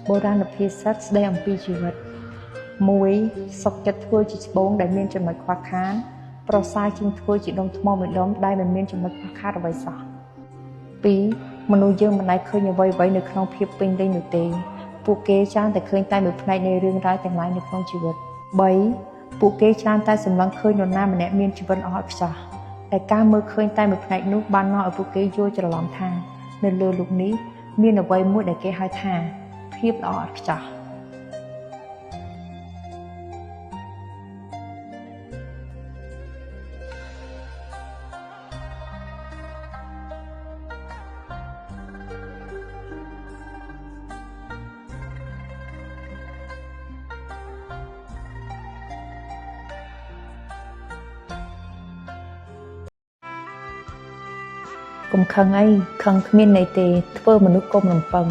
បុរាណភាសាស្ដីអំពីជីវិតមួយសុខចិត្តធ្វើជាច្បងដែលមានចំណុចខ្វះខាតប្រសើរជាងធ្វើជាដុំថ្មមួយដុំដែលមិនមានចំណុចខ្វះខាតអ្វីសោះ2មនុស្សយើងមិនដែលឃើញអ្វីៗនៅក្នុងភាពពេញលេញនោះទេពួកគេច្រើនតែឃើញតែមួយផ្នែកនៃរឿងរ៉ាវទាំងឡាយនៅក្នុងជីវិត3ពួកគេច្រើនតែសម្លឹងឃើញនរណាម្នាក់មានជីវិតអស់ឥតខ្ចោះតែការមើលឃើញតែមួយផ្នែកនោះបាននាំឲ្យពួកគេយល់ច្រឡំថានៅលើលោកនេះមានអ្វីមួយដែលគេហៅថាភាពល្អឥតខ្ចោះកុំខឹងអីខឹងគ្មានន័យទេធ្វើមនុស្សកុំរំពឹង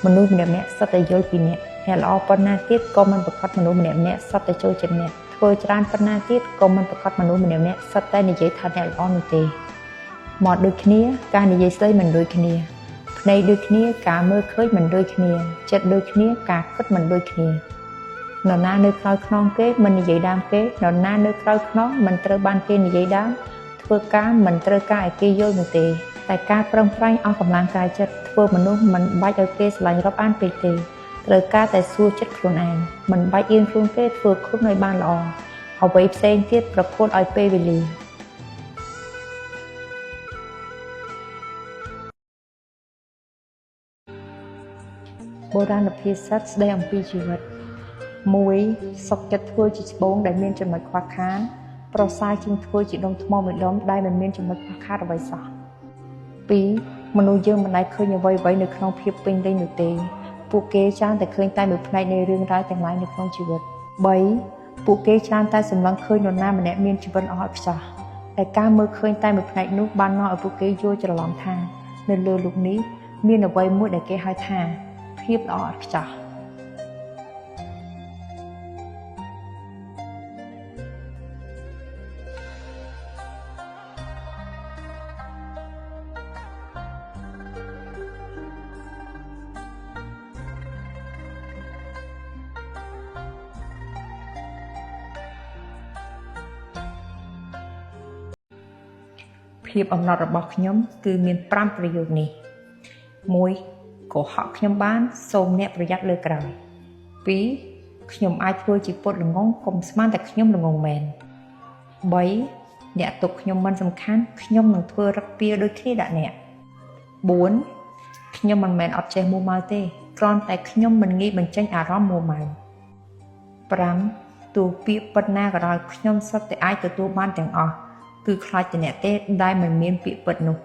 មនុស្សម្នាក់ៗសុទ្ធតែយល់ពីអ្នកល្អប៉ុណ្ណាទៀតក៏មិនប្រកាសមនុស្សម្នាក់ៗសុទ្ធតែចូលចិត្តអ្នកធ្វើច្រើនប៉ុណ្ណាទៀតក៏មិនប្រកាសមនុស្សម្នាក់ៗសុទ្ធតែនិយាយថាអ្នកល្អនោះទេមកដូចគ្នាការនិយាយស្ដីមិនដូចគ្នាភ្នែកដូចគ្នាការមើលឃើញមិនដូចគ្នាចិត្តដូចគ្នាការគិតមិនដូចគ្នានរណានៅក្រោយខ្នងគេមិននិយាយដើមគេនរណានៅក្រោយខ្នងមិនត្រូវបានគេនិយាយដើមធ្វើការមិនត្រូវការឲ្យគេយល់នោះទេតែការប្រឹងប្រែងអស់កម្លាំងកាយចិត្តធ្វើមនុស្សមិនបាច់ឲ្យគេស្រឡាញ់រាប់អានពេកទេត្រូវការតែសួរចិត្តខ្លួនឯងមិនបាច់អៀនខ្លួនគេធ្វើខ្លួនឲ្យបានល្អអ្វីផ្សេងទៀតប្រកួតឲ្យពេលវេលាបុរាណភាសាស្ដីអំពីជីវិតមួយសុខចិត្តធ្វើជាច្បងដែលមានចំណុចខ្វះខាតប្រសើរជាងធ្វើជាដុំថ្មមួយដុំដែលមិនមានចំណុចខ្វះខាតអ្វីសោះ2មនុស្សយើងមិនដែលឃើញអ្វីៗនៅក្នុងភាពពេញលេញនោះទេពួកគេច្រើនតែឃើញតែមួយផ្នែកនៃរឿងរ៉ាវទាំងឡាយនៅក្នុងជីវិត3ពួកគេច្រើនតែសម្លឹងឃើញនរណាម្នាក់មានជីវិតអស់ឥតខ្ចោះតែការមើលឃើញតែមួយផ្នែកនោះបាននាំឲ្យពួកគេយល់ច្រឡំថានៅលើលោកនេះមានអ្វីមួយដែលគេហៅថាភាពល្អឥតខ្ចោះភាពអំណត់របស់ខ្ញុំគឺមាន5ប្រយោគនេះ1កុហកខ្ញុំបានសូមអ្នកប្រយ័ត្នលើក្រោយ2ខ្ញុំអាចធ្វើជាពុតល្ងងកុំស្មានតែខ្ញុំល្ងងមែន3អ្នកទុកខ្ញុំមិនសំខាន់ខ្ញុំនឹងធ្វើរឹកពីដូចគ្នាដាក់អ្នក4ខ្ញុំមិនមែនអត់ចេះមួម៉ៅទេគ្រាន់តែខ្ញុំមិនងាយបញ្ចេញអារម្មណ៍មួម៉ៅ5ទោះពាក្យប៉ុណ្ណាក៏ដោយខ្ញុំសុទ្ធតែអាចទទួលបានទាំងអស់គឺខ្លាចតែអ្នកទេដែលមិនមានពាក្យពិតនោះ